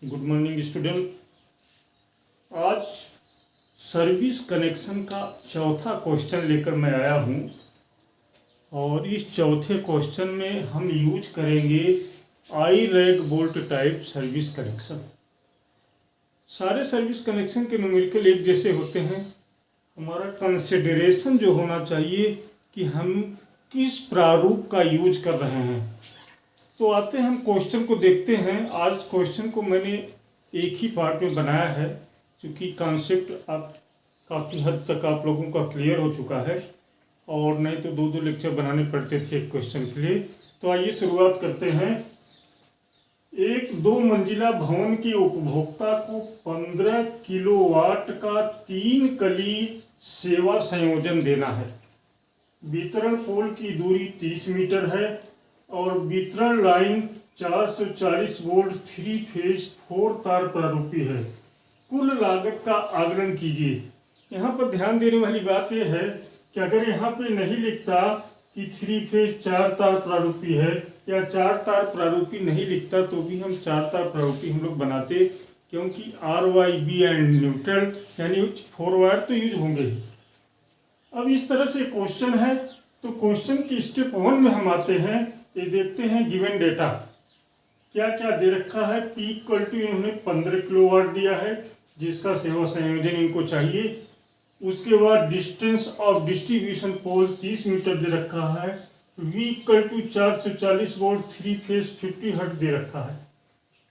Good morning student. आज service connection का चौथा क्वेश्चन लेकर मैं आया हूँ और इस चौथे क्वेश्चन में हम यूज करेंगे eye rag bolt type service connection. सारे सर्विस कनेक्शन के न्यूमेरिकल एक जैसे होते हैं। हमारा कंसिडरेशन जो होना चाहिए कि हम किस प्रारूप का यूज कर रहे हैं। तो आते हैं हम क्वेश्चन को देखते हैं। आज क्वेश्चन को मैंने एक ही पार्ट में बनाया है क्योंकि कॉन्सेप्ट आप काफ़ी हद तक आप लोगों का क्लियर हो चुका है और नहीं तो दो लेक्चर बनाने पड़ते थे एक क्वेश्चन के लिए। तो आइए शुरुआत करते हैं। एक 2 मंजिला भवन के उपभोक्ता को 15 किलोवाट का 3 कली सेवा संयोजन देना है। वितरण पोल की दूरी 30 मीटर है और वितरण लाइन 440 वोल्ट 3 फेज 4 तार प्रारूपी है। कुल लागत का आकलन कीजिए। यहाँ पर ध्यान देने वाली बात यह है कि अगर यहाँ पे नहीं लिखता कि 3 फेज 4 तार प्रारूपी है या 4 तार प्रारूपी नहीं लिखता तो भी हम 4 तार प्रारूपी हम लोग बनाते, क्योंकि RYB एंड न्यूट्रल यानी 4 वायर तो यूज होंगे ही। अब इस तरह से क्वेश्चन है तो क्वेश्चन की स्टेप 1 में हम आते हैं। ये देखते हैं गिवन डेटा क्या क्या दे रखा है। P इक्वल टू इन्होंने 15 किलोवाट दिया है जिसका सेवा संयोजन इनको चाहिए। उसके बाद distance of distribution pole 30 metre दे रखा है। V equal to 440 volt 3 phase 50 hertz दे रखा है।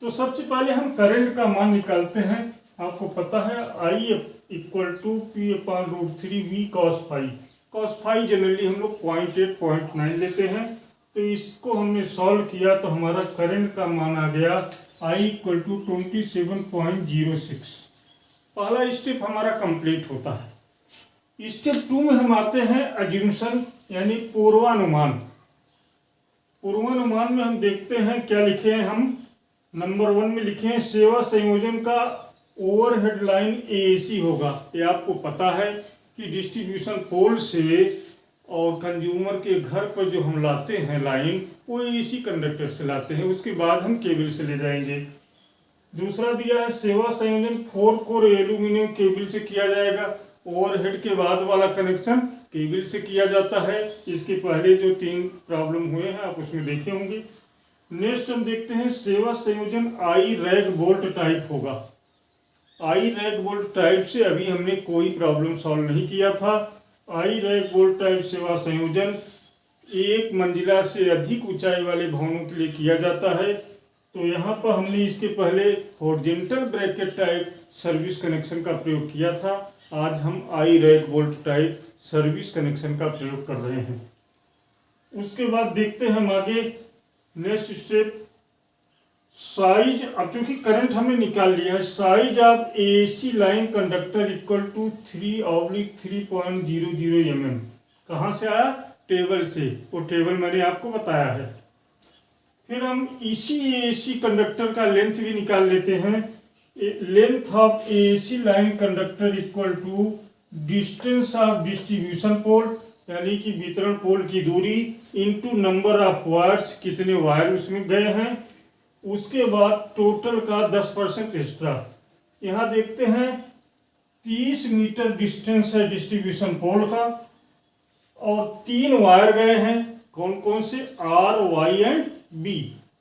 तो सबसे पहले हम करंट का मान निकालते हैं। आपको पता है I equal to P upon root 3 V cos phi. cos phi generally हम लोग 0.8 0.9 लेते हैं। तो इसको हमने सॉल्व किया तो हमारा करंट का मान आ गया I इक्वल टू 27.06। पहला स्टेप हमारा कंप्लीट होता है। स्टेप 2 में हम आते हैं अज्यूमशन यानी पूर्वानुमान। पूर्वानुमान में हम देखते हैं क्या लिखे हैं। हम नंबर 1 में लिखे हैं सेवा संयोजन का ओवरहेड लाइन AAC होगा। ये आपको पता है कि डिस्ट्रीब्यूशन पोल से और कंज्यूमर के घर पर जो हम लाते हैं लाइन वो AAC कंडक्टर से लाते हैं, उसके बाद हम केबल से ले जाएंगे। दूसरा दिया है सेवा संयोजन 4 कोर एल्यूमिनियम केबल से किया जाएगा। ओवरहेड के बाद वाला कनेक्शन केबल से किया जाता है। इसके पहले जो 3 प्रॉब्लम हुए हैं आप उसमें देखे होंगे। नेक्स्ट हम देखते हैं सेवा संयोजन आई रैग बोल्ट टाइप होगा। आई रैग बोल्ट टाइप से अभी हमने कोई प्रॉब्लम सॉल्व नहीं किया था। आई रैग बोल्ट टाइप सेवा संयोजन 1 मंजिला से अधिक ऊंचाई वाले भवनों के लिए किया जाता है। तो यहाँ पर हमने इसके पहले horizontal bracket type service connection का प्रयोग किया था। आज हम eye rag bolt type service connection का प्रयोग कर रहे हैं। उसके बाद देखते हैं हम आगे नेक्स्ट स्टेप साइज। अब चूंकि करंट हमने निकाल लिया है, size of AAC line conductor equal to 3/3.00 mm। कहाँ से आया? टेबल से। वो टेबल मैंने आपको बताया है। फिर हम इसी AAC कंडक्टर का लेंथ भी निकाल लेते हैं। Length of AAC line conductor equal to distance of distribution pole यानी कि वितरण पोल की दूरी इनटू नंबर ऑफ वायर्स, कितने वायर उसमें गए हैं। उसके बाद टोटल का 10% एक्स्ट्रा। यहाँ देखते हैं 30 मीटर डिस्टेंस है डिस्ट्रीब्यूशन पोल का और 3 वायर गए हैं। कौन कौन से? R, Y and B।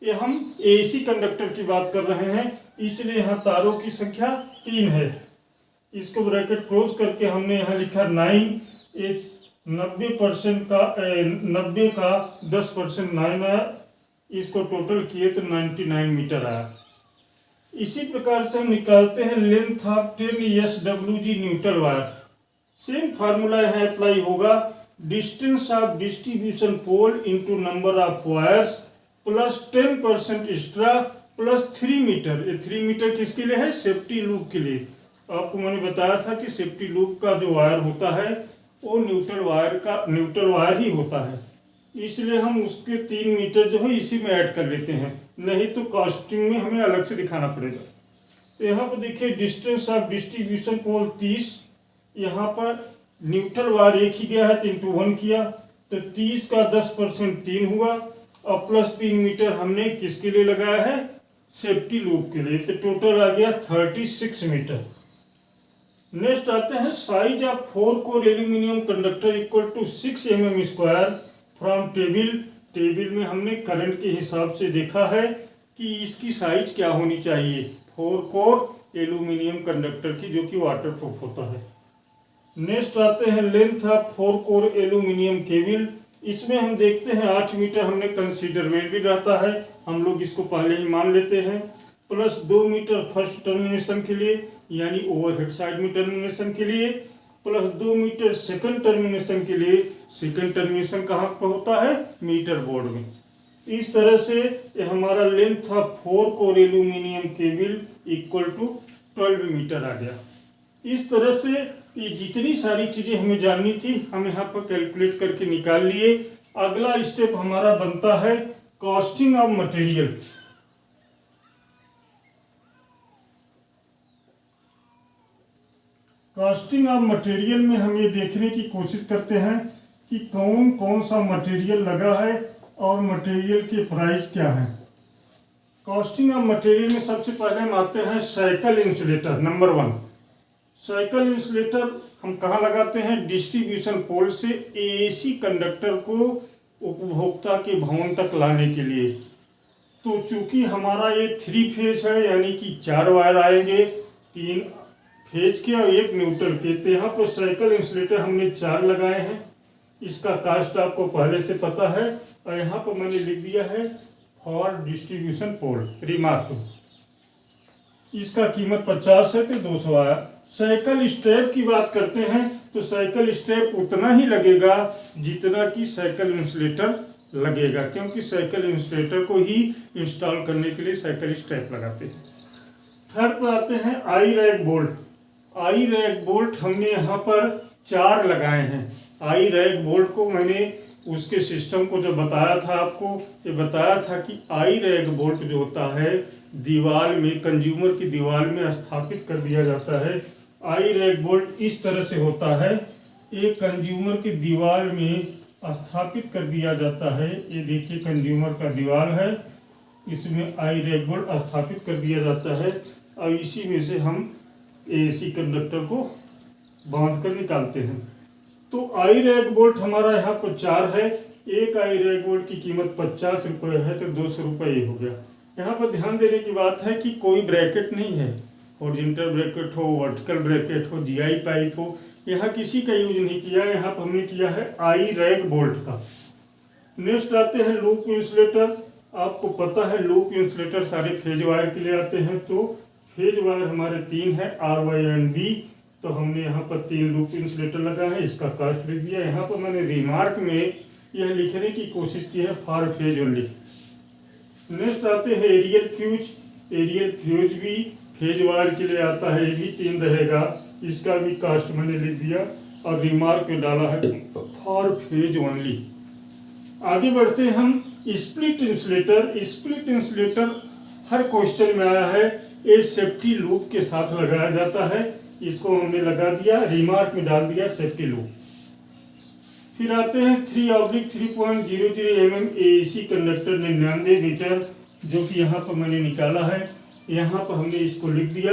ये हम AAC कंडक्टर की बात कर रहे हैं, इसलिए यहाँ तारों की संख्या 3 है। इसको ब्रैकेट क्लोज करके हमने यहाँ लिखा 9। एक 90% का 90 का 10% 9 आया। इसको टोटल किए तो 99 मीटर आया। इसी प्रकार से हम निकालते हैं length of 10 SWG neutral wire. Same formula यहाँ अप्लाई होगा। Distance of distribution pole into number of wires plus 10% extra plus 3 metre. ये 3 मीटर किसके लिए है? सेफ्टी लूप के लिए। आपको मैंने बताया था कि सेफ्टी लूप का जो वायर होता है वो न्यूट्रल वायर ही होता है, इसलिए हम उसके 3 मीटर जो है इसी में ऐड कर लेते हैं, नहीं तो कॉस्टिंग में हमें अलग से दिखाना पड़ेगा। तो यहाँ पर देखिए डिस्टेंस ऑफ डिस्ट्रीब्यूशन पोल 30। यहाँ पर न्यूट्रल वायर एक ही गया है तो इंटू 1 किया तो 30 का 10% 3 हुआ और प्लस 3 मीटर हमने किसके लिए लगाया है? सेफ्टी लूप के लिए, तो टोटल आ गया 36 मीटर। नेक्स्ट आते हैं size of 4 core aluminium conductor equal to 6 mm square from table. Table में हमने करंट के हिसाब से देखा है कि इसकी साइज क्या होनी चाहिए 4 कोर एल्यूमिनियम कंडक्टर की, जो कि वाटर प्रूफ होता है। नेक्स्ट आते हैं length of 4 core aluminium cable. इसमें हम देखते हैं 8 मीटर हमने कंसीडरेबल भी रहता है, हम लोग इसको पहले ही मान लेते हैं, प्लस 2 मीटर फर्स्ट टर्मिनेशन के लिए यानी ओवरहेड साइड में टर्मिनेशन के लिए, प्लस 2 मीटर सेकंड टर्मिनेशन के लिए। सेकंड टर्मिनेशन कहाँ पर होता है? मीटर बोर्ड में। इस तरह से ये हमारा length of 4 core aluminium cable equal to 12 metre आ गया। इस तरह से ये जितनी सारी चीजें हमें जाननी थी हम यहाँ पर कैलकुलेट करके निकाल लिए। अगला स्टेप हमारा बनता है costing of material. Costing of material में हम ये देखने की कोशिश करते हैं कि कौन कौन सा मटेरियल लगा है और मटेरियल के प्राइस क्या है। कॉस्टिंग ऑफ मटेरियल में सबसे पहले हम आते हैं cycle insulator. Number 1 cycle insulator हम कहाँ लगाते हैं? डिस्ट्रीब्यूशन पोल से एसी कंडक्टर को उपभोक्ता के भवन तक लाने के लिए। तो चूंकि हमारा ये 3 फेज है यानी कि 4 वायर आएंगे, 3 फेज के और 1 न्यूट्रल के, तो यहाँ पर साइकिल इंसुलेटर हमने 4 लगाए हैं। इसका कास्ट आपको पहले से पता है और यहाँ पर मैंने लिख दिया है फॉर डिस्ट्रीब्यूशन पोल। रिमार्क, इसका कीमत 50 है तो 200 आया। साइकिल स्ट्रैप की बात करते हैं तो साइकिल स्ट्रैप उतना ही लगेगा जितना कि साइकिल इंसुलेटर लगेगा, क्योंकि साइकिल इंसुलेटर को ही इंस्टॉल करने के लिए साइकिल स्ट्रैप लगाते हैं। थर्ड पर आते हैं आई रैक बोल्ट। आई रैक बोल्ट हमने यहाँ पर 4 लगाए हैं। आई रैक बोल्ट को मैंने उसके सिस्टम को जब बताया था आपको, ये बताया था कि आई रैक बोल्ट जो होता है दीवार में, कंज्यूमर की दीवार में स्थापित कर दिया जाता है। आई रैक बोल्ट इस तरह से होता है, एक कंज्यूमर की दीवार में स्थापित कर दिया जाता है। ये देखिए कंज्यूमर का दीवार है, इसमें आई रैक बोल्ट स्थापित कर दिया जाता है और इसी में से हम एसी कंडक्टर को बांध कर निकालते हैं। तो आई रैक बोल्ट हमारा यहाँ पर 4 है। एक आई रैक बोल्ट की कीमत 50 रुपये है तो 200 रुपये हो गया। यहाँ पर ध्यान देने की बात है कि कोई ब्रैकेट नहीं है, हॉरिजॉन्टल ब्रैकेट हो, वर्टिकल ब्रैकेट हो, जीआई पाइप हो, यहाँ किसी का यूज नहीं किया। यहाँ पर हमने किया है आई रैक बोल्ट का। नेक्स्ट आते हैं लूप इंसुलेटर। आपको पता है लूप इंसुलेटर सारे फेज वायर के लिए आते हैं, तो फेज वायर हमारे 3 है, आर वाई एंड बी। तो हमने यहाँ पर 3 लूप इंसुलेटर लगा है, इसका कास्ट लिख दिया। यहाँ पर मैंने रिमार्क में यह लिखने की कोशिश की है फॉर फेज ओनली। नेक्स्ट आते हैं एरियल फ्यूज। एरियल फ्यूज भी फेज वायर के लिए आता है, ये भी 3 रहेगा, इसका भी कास्ट मैंने लिख दिया और रिमार्क में डाला है फॉर फेज ओनली। आगे बढ़ते हैं हम स्प्लिट इंसुलेटर। स्प्लिट इंसुलेटर हर क्वेश्चन में आया है, ये सेफ्टी लूप के साथ लगाया जाता है, इसको हमने लगा दिया, रिमार्क में डाल दिया सेफ्टी लूप। फिर आते हैं 3/3.00 mm एसी कंडक्टर 99 मीटर, जो कि यहाँ पर मैंने निकाला है। यहाँ पर हमने इसको लिख दिया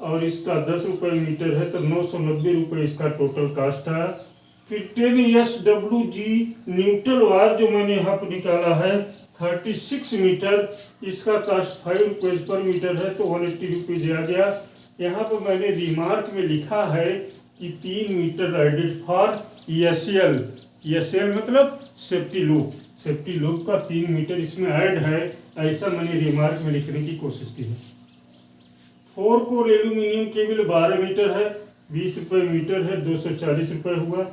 और इसका 10 रुपये मीटर है तो 990 रुपये इसका टोटल कास्ट है। फिर 10SWG न्यूट्रल वायर जो मैंने यहाँ पर निकाला है 36 मीटर, इसका कास्ट 5 रुपये पर मीटर है तो 180 रुपये आ गया। यहाँ पर मैंने रिमार्क में लिखा है कि 3 metre added for ESL। ESL मतलब सेफ्टी लूप। सेफ्टी लूप का 3 मीटर इसमें ऐड है, ऐसा मैंने रिमार्क में लिखने की कोशिश की है। 4 कोर एल्यूमिनियम केबल 12 मीटर है, 20 रुपये मीटर है, 240 रुपये हुआ।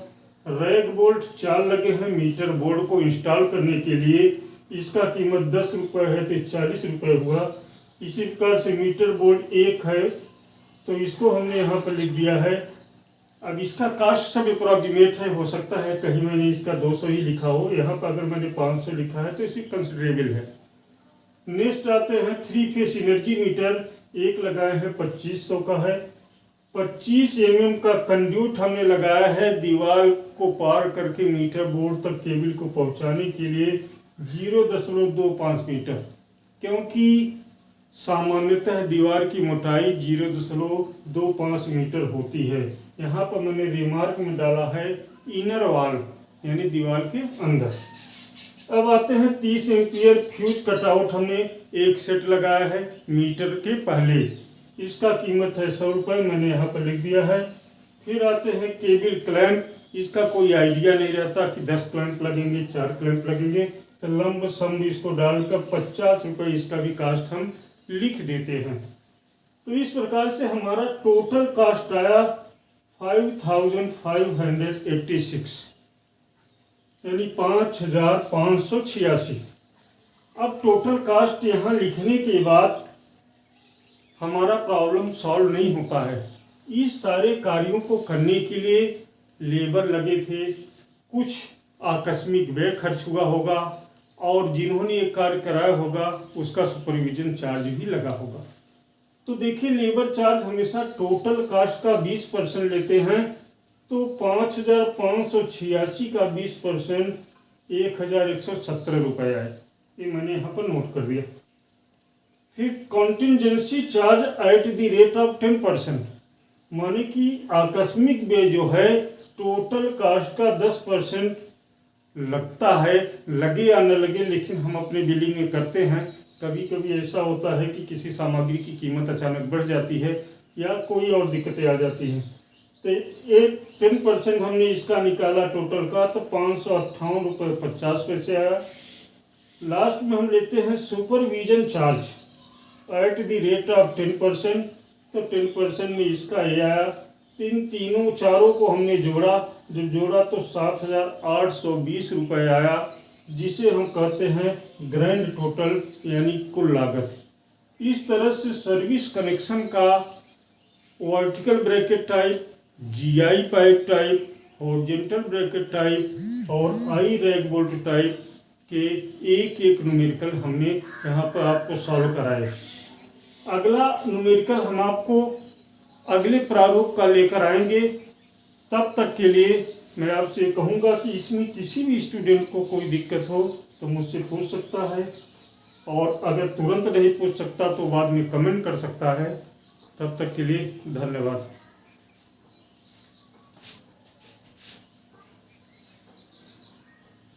रैक बोल्ट 4 लगे हैं मीटर बोर्ड को इंस्टॉल करने के लिए, इसका कीमत 10 रुपये है तो 40 रुपये हुआ। इसी प्रकार से मीटर बोर्ड 1 है तो इसको हमने यहाँ पर लिख दिया है। अब इसका कास्ट सब अप्रॉक्सीमेट है, हो सकता है कहीं मैंने इसका 200 ही लिखा हो, यहाँ पर अगर मैंने 500 लिखा है तो इसी कंसिडरेबल है। नेक्स्ट आते हैं 3 फेज एनर्जी मीटर। एक लगाए हैं 2500 का है। 25 mm का कंड्यूट हमने लगाया है दीवार को पार करके मीटर बोर्ड तक केबल को पहुंचाने के लिए 0.25 मीटर, क्योंकि सामान्यतः दीवार की मोटाई 0.25 मीटर होती है। यहाँ पर मैंने रिमार्क में डाला है इनर वॉल यानी दीवार के अंदर। अब आते हैं 30 एम्पियर फ्यूज कटआउट हमने एक सेट लगाया है मीटर के पहले। इसका कीमत है 100 रुपये, मैंने यहाँ पर लिख दिया है। फिर आते हैं केबल क्लैंप। इसका कोई आइडिया नहीं रहता कि 10 क्लैंप लगेंगे 4 क्लैंप लगेंगे, तो लंब सम इसको डालकर 50 रुपये इसका भी कास्ट हम लिख देते हैं। तो इस प्रकार से हमारा टोटल कास्ट आया 5586 यानी 5586। अब टोटल कास्ट यहाँ लिखने के बाद हमारा प्रॉब्लम सॉल्व नहीं होता है। इस सारे कार्यों को करने के लिए लेबर लगे थे, कुछ आकस्मिक व्यय खर्च हुआ होगा और जिन्होंने ये कार्य कराया होगा उसका सुपरविजन चार्ज भी लगा होगा। तो देखिए लेबर चार्ज हमेशा टोटल कास्ट का 20% लेते हैं, तो 5586 का 20% 1170 रुपये आए। ये मैंने यहाँ पर नोट कर दिया। फिर contingency charge at the rate of 10%, माने कि आकस्मिक व्यय जो है टोटल कास्ट का 10% लगता है, लगे या न लगे, लेकिन हम अपने बिलिंग में करते हैं। कभी कभी ऐसा होता है कि किसी सामग्री की कीमत अचानक बढ़ जाती है या कोई और दिक्कतें आ जाती हैं, तो एक 10% हमने इसका निकाला टोटल का, तो 558 रुपये 50 पैसे आया। लास्ट में हम लेते हैं supervision charge at the rate of 10%, तो 10% में इसका ये आया। इन तीनों चारों को हमने जोड़ा, जब जोड़ा तो 7820 रुपये आया, जिसे हम कहते हैं ग्रैंड टोटल यानी कुल लागत। इस तरह से सर्विस कनेक्शन का vertical bracket type, GI pipe type, horizontal bracket type और आई रैग बोल्ट टाइप के एक एक न्यूमेरिकल हमने यहाँ पर आपको सॉल्व कराए। अगला न्यूमेरिकल हम आपको अगले प्रारूप का लेकर आएंगे। तब तक के लिए मैं आपसे कहूँगा कि इसमें किसी भी स्टूडेंट को कोई दिक्कत हो तो मुझसे पूछ सकता है, और अगर तुरंत नहीं पूछ सकता तो बाद में कमेंट कर सकता है। तब तक के लिए धन्यवाद।